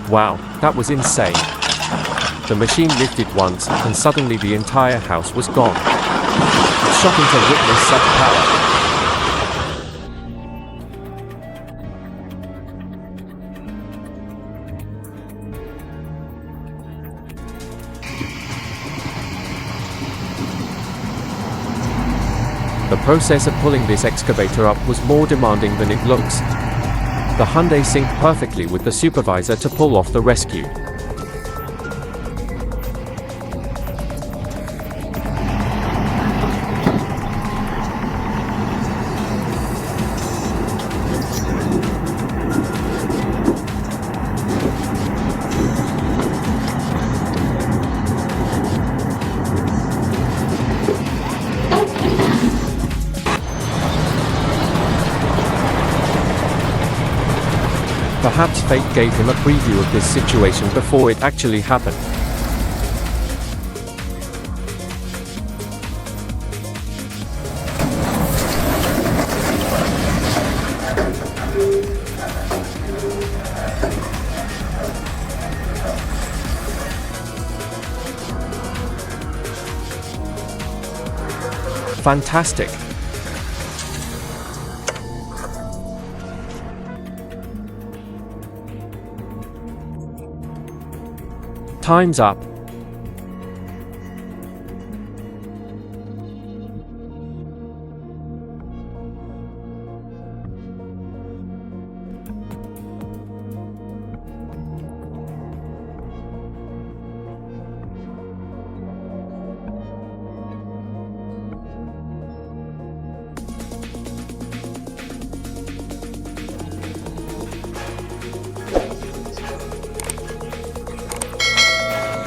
Wow, that was insane. The machine lifted once, and suddenly the entire house was gone. It's shocking to witness such power. The process of pulling this excavator up was more demanding than it looks. The Hyundai synced perfectly with the supervisor to pull off the rescue. Perhaps fate gave him a preview of this situation before it actually happened. Fantastic! Time's up.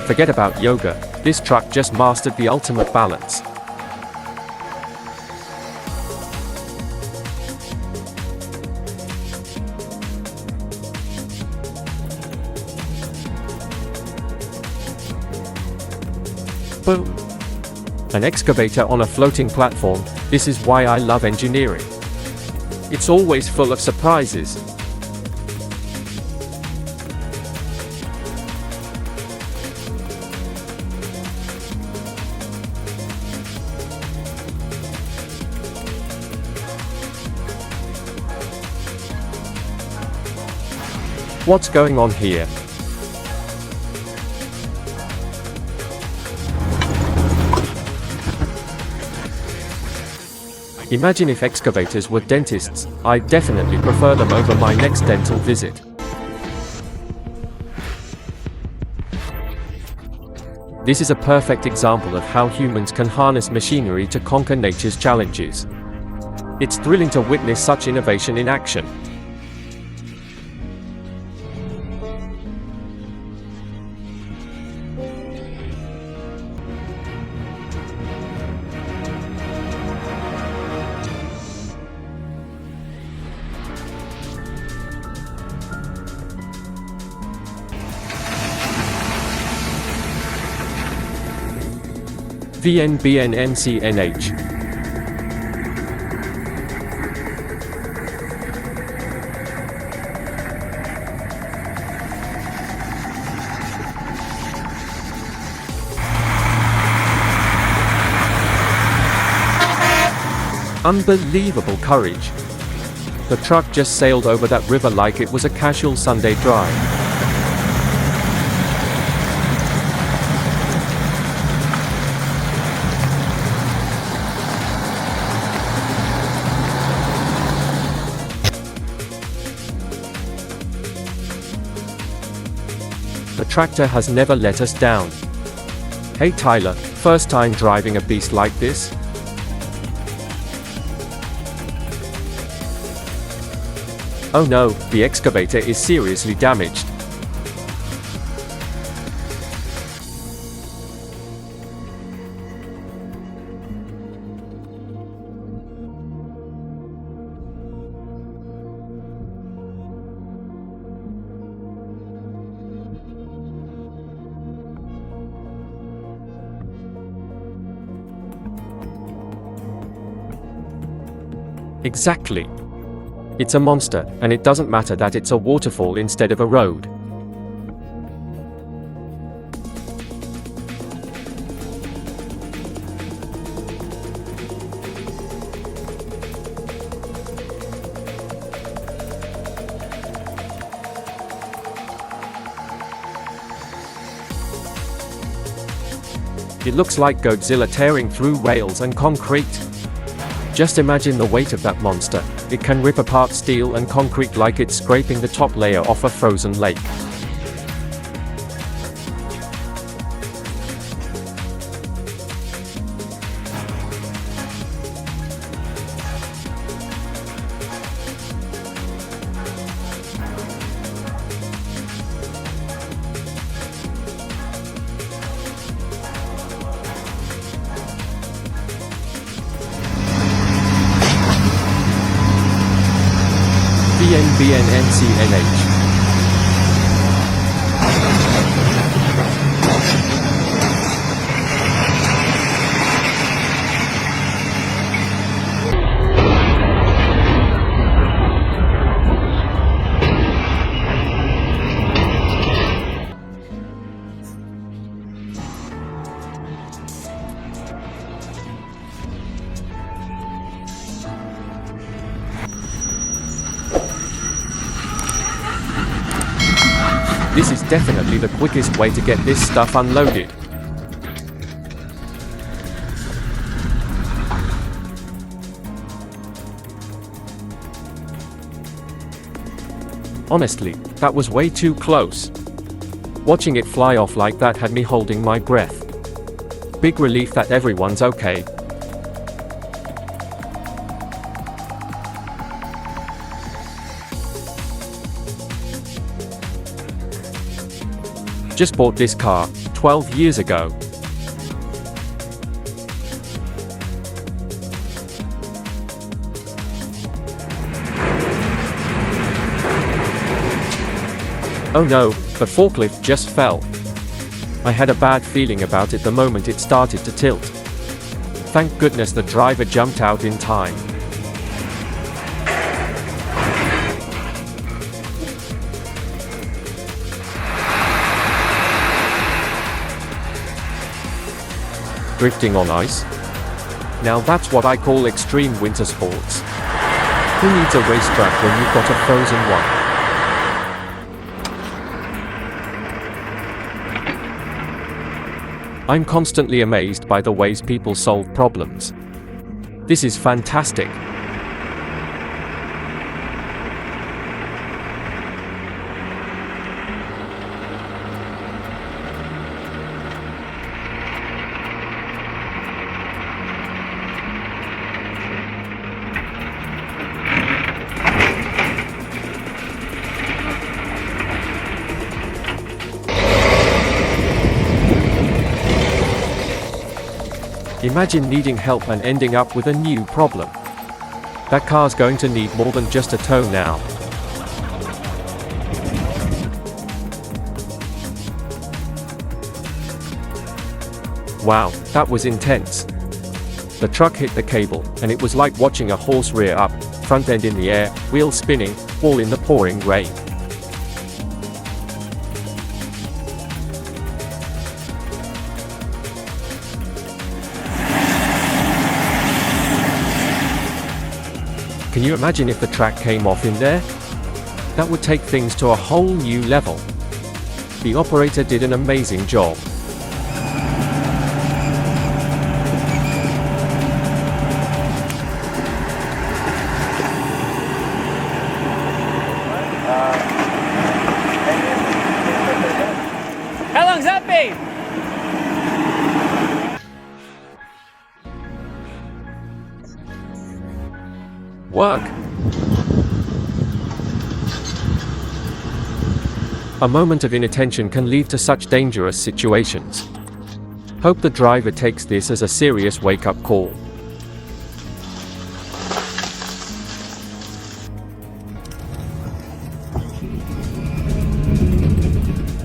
Forget about yoga, this truck just mastered the ultimate balance. Boom! An excavator on a floating platform, this is why I love engineering. It's always full of surprises. What's going on here? Imagine if excavators were dentists. I'd definitely prefer them over my next dental visit. This is a perfect example of how humans can harness machinery to conquer nature's challenges. It's thrilling to witness such innovation in action. VNBNMCNH. Unbelievable courage. The truck just sailed over that river like it was a casual Sunday drive. The tractor has never let us down. Hey Tyler, first time driving a beast like this? Oh no, the excavator is seriously damaged. Exactly. It's a monster, and it doesn't matter that it's a waterfall instead of a road. It looks like Godzilla tearing through rails and concrete. Just imagine the weight of that monster. It can rip apart steel and concrete like it's scraping the top layer off a frozen lake. VNVNNCNH. This is definitely the quickest way to get this stuff unloaded. Honestly, that was way too close. Watching it fly off like that had me holding my breath. Big relief that everyone's okay. Just bought this car 12 years ago. Oh no, the forklift just fell. I had a bad feeling about it the moment it started to tilt. Thank goodness the driver jumped out in time. Drifting on ice? Now that's what I call extreme winter sports. Who needs a racetrack when you've got a frozen one? I'm constantly amazed by the ways people solve problems. This is fantastic. Imagine needing help and ending up with a new problem. That car's going to need more than just a tow now. Wow, that was intense. The truck hit the cable, and it was like watching a horse rear up, front end in the air, wheels spinning, all in the pouring rain. Can you imagine if the track came off in there? That would take things to a whole new level. The operator did an amazing job. How long's that been? Work. A moment of inattention can lead to such dangerous situations. Hope the driver takes this as a serious wake-up call.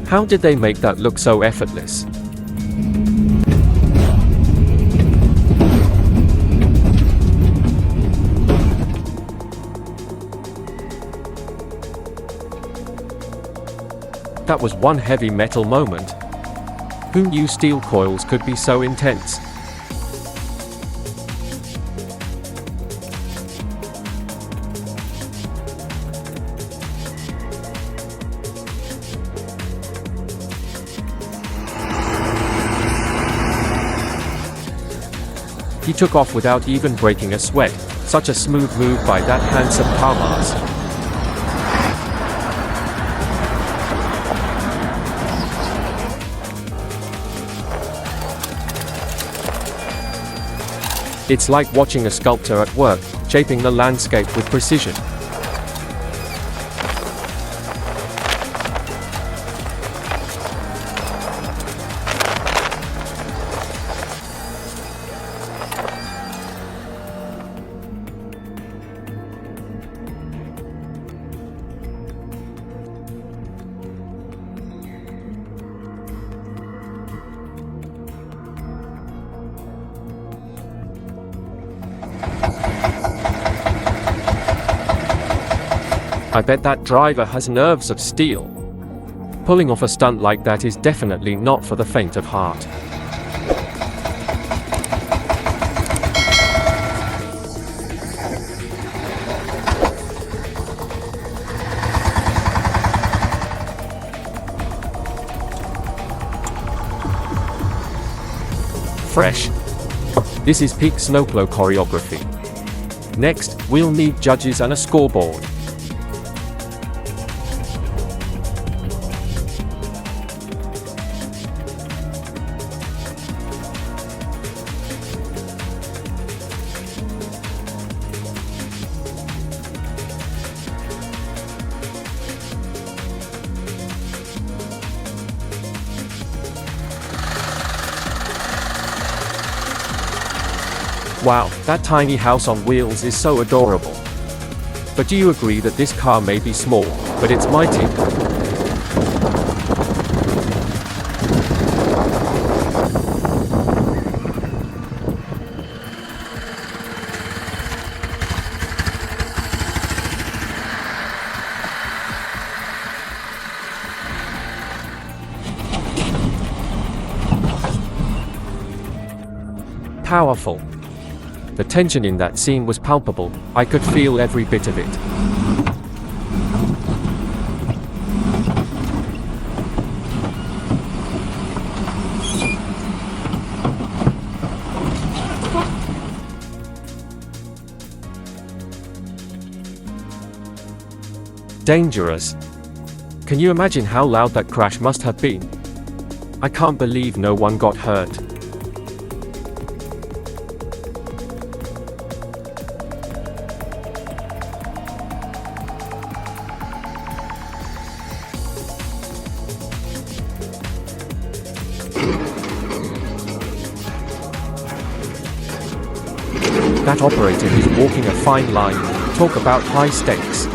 How did they make that look so effortless? That was one heavy metal moment. Who knew steel coils could be so intense? He took off without even breaking a sweat. Such a smooth move by that handsome car Mars. It's like watching a sculptor at work, shaping the landscape with precision. I bet that driver has nerves of steel. Pulling off a stunt like that is definitely not for the faint of heart. Fresh. This is peak snowplow choreography. Next, we'll need judges and a scoreboard. Wow, that tiny house on wheels is so adorable. But do you agree that this car may be small, but it's mighty? Powerful. The tension in that scene was palpable. I could feel every bit of it. Dangerous. Can you imagine how loud that crash must have been? I can't believe no one got hurt. That operator is walking a fine line. Talk about high stakes.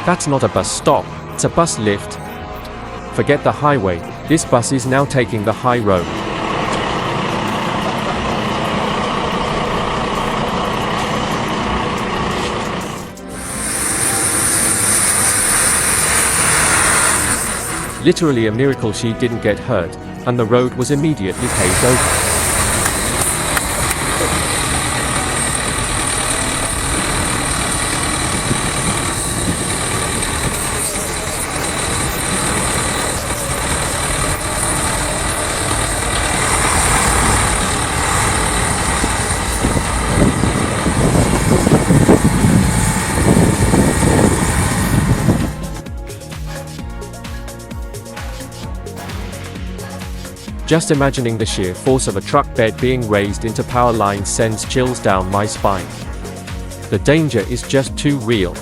That's not a bus stop, it's a bus lift. Forget the highway, this bus is now taking the high road. Literally a miracle she didn't get hurt, and the road was immediately paved over. Just imagining the sheer force of a truck bed being raised into power lines sends chills down my spine. The danger is just too real.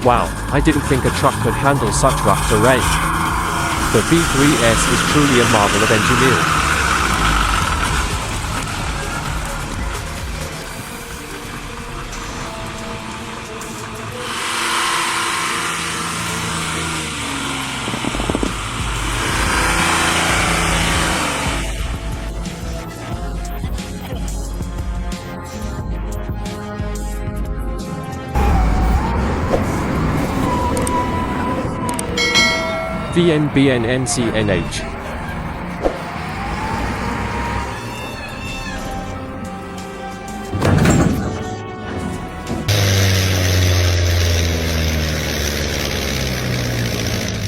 Wow, I didn't think a truck could handle such rough terrain. The V3S is truly a marvel of engineering. VNBNNCNH.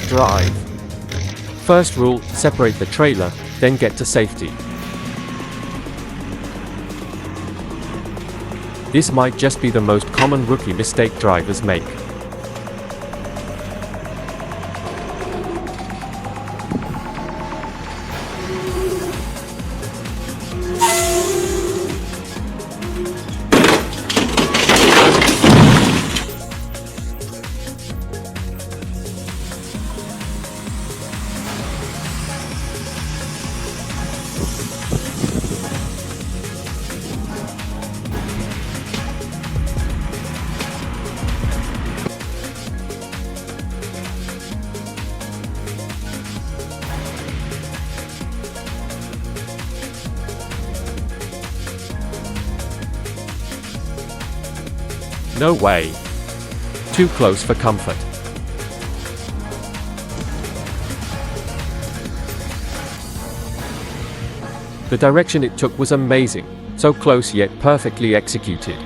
Drive. First rule, separate the trailer, then get to safety. This might just be the most common rookie mistake drivers make. No way. Too close for comfort. The direction it took was amazing, so close yet perfectly executed.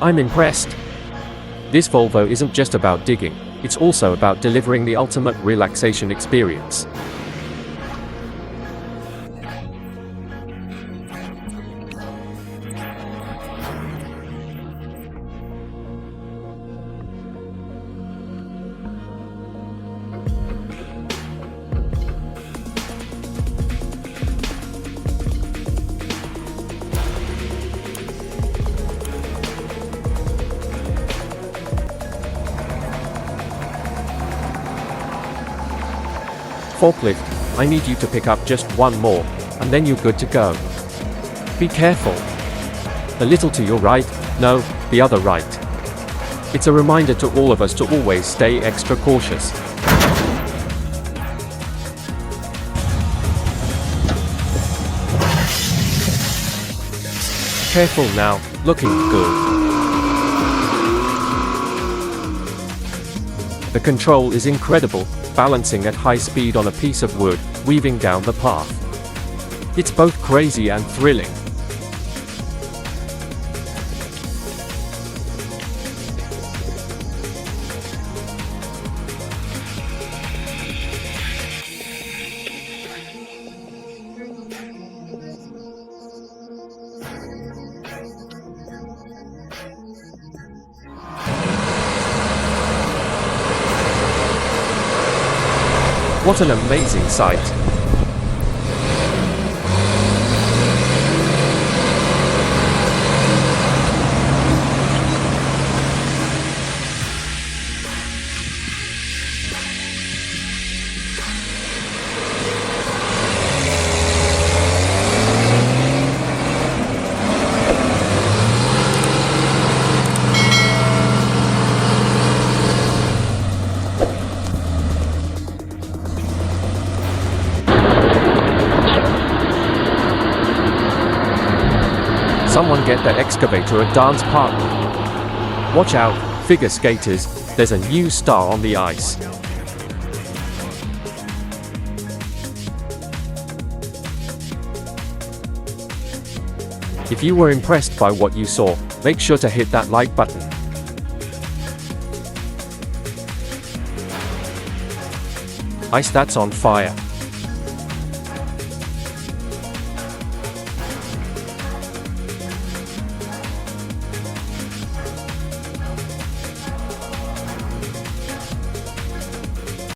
I'm impressed. This Volvo isn't just about digging, it's also about delivering the ultimate relaxation experience. Forklift, I need you to pick up just one more, and then you're good to go. Be careful. A little to your right, no, the other right. It's a reminder to all of us to always stay extra cautious. Careful now, looking good. The control is incredible, balancing at high speed on a piece of wood, weaving down the path. It's both crazy and thrilling. What an amazing sight! Someone get that excavator a dance partner. Watch out, figure skaters, there's a new star on the ice. If you were impressed by what you saw, make sure to hit that like button. Ice that's on fire.